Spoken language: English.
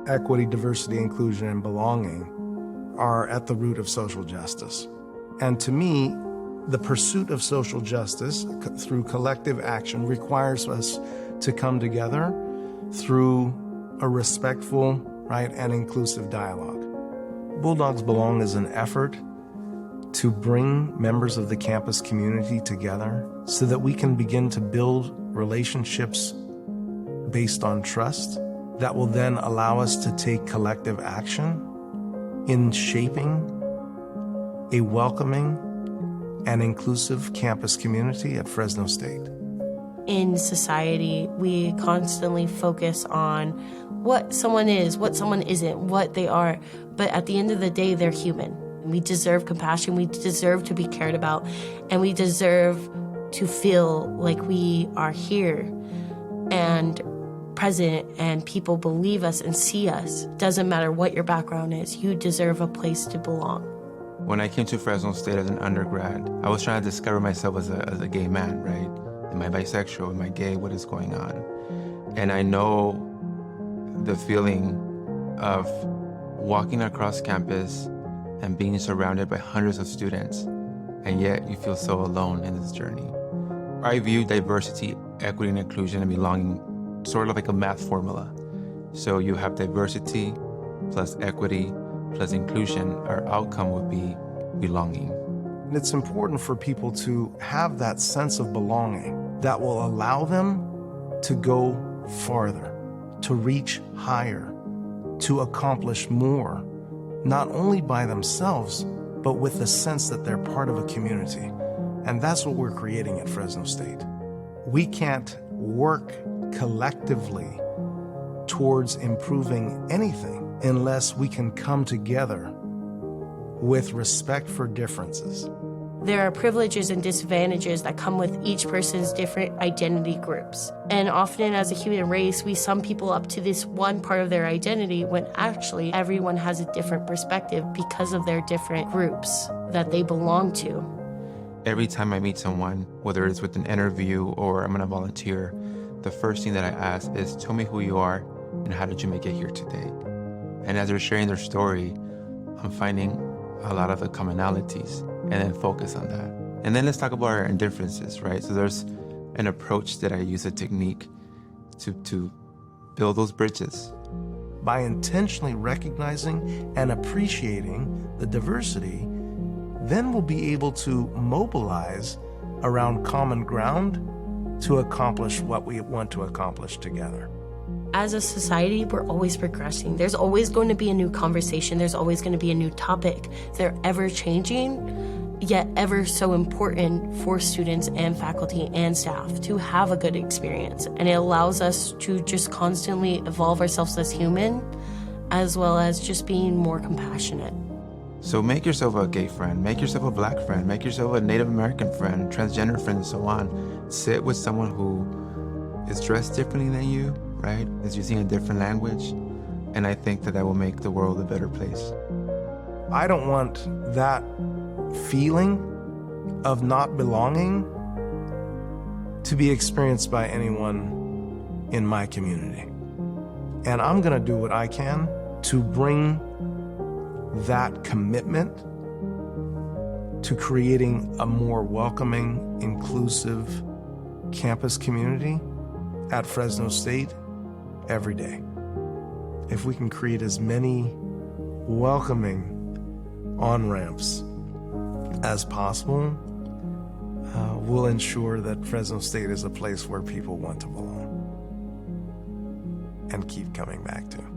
Equity, diversity, inclusion, and belonging are at the root of social justice. And to me, the pursuit of social justice through collective action requires us to come together through a respectful, right, and inclusive dialogue. Bulldogs Belong is an effort to bring members of the campus community together so that we can begin to build relationships based on trust that will then allow us to take collective action in shaping a welcoming and inclusive campus community at Fresno State. In society, we constantly focus on what someone is, what someone isn't, what they are. But at the end of the day, they're human. We deserve compassion, we deserve to be cared about, and we deserve to feel like we are here and present and people believe us and see us. Doesn't matter what your background is, you deserve a place to belong. When I came to Fresno State as an undergrad, I was trying to discover myself as a gay man, right? Am I bisexual? Am I gay? What is going on? And I know the feeling of walking across campus and being surrounded by hundreds of students, and yet you feel so alone in this journey. I view diversity, equity, and inclusion and belonging sort of like a math formula. So you have diversity plus equity plus inclusion. Our outcome would be belonging. And it's important for people to have that sense of belonging that will allow them to go farther, to reach higher, to accomplish more, not only by themselves, but with the sense that they're part of a community. And that's what we're creating at Fresno State. We can't work collectively towards improving anything unless we can come together with respect for differences. There are privileges and disadvantages that come with each person's different identity groups. And often as a human race, we sum people up to this one part of their identity when actually everyone has a different perspective because of their different groups that they belong to. Every time I meet someone, whether it's with an interview or I'm gonna volunteer, the first thing that I ask is, tell me who you are and how did you make it here today? And as they're sharing their story, I'm finding a lot of the commonalities and then focus on that. And then let's talk about our differences, right? So there's an approach that I use, a technique to build those bridges. By intentionally recognizing and appreciating the diversity, then we'll be able to mobilize around common ground to accomplish what we want to accomplish together. As a society, we're always progressing. There's always going to be a new conversation. There's always going to be a new topic. They're ever changing, yet ever so important for students and faculty and staff to have a good experience. And it allows us to just constantly evolve ourselves as human, as well as just being more compassionate. So make yourself a gay friend, make yourself a black friend, make yourself a Native American friend, transgender friend, and so on. Sit with someone who is dressed differently than you, right? Is using a different language. And I think that will make the world a better place. I don't want that feeling of not belonging to be experienced by anyone in my community. And I'm gonna do what I can to bring that commitment to creating a more welcoming, inclusive campus community at Fresno State every day. If we can create as many welcoming on-ramps as possible, we'll ensure that Fresno State is a place where people want to belong and keep coming back to.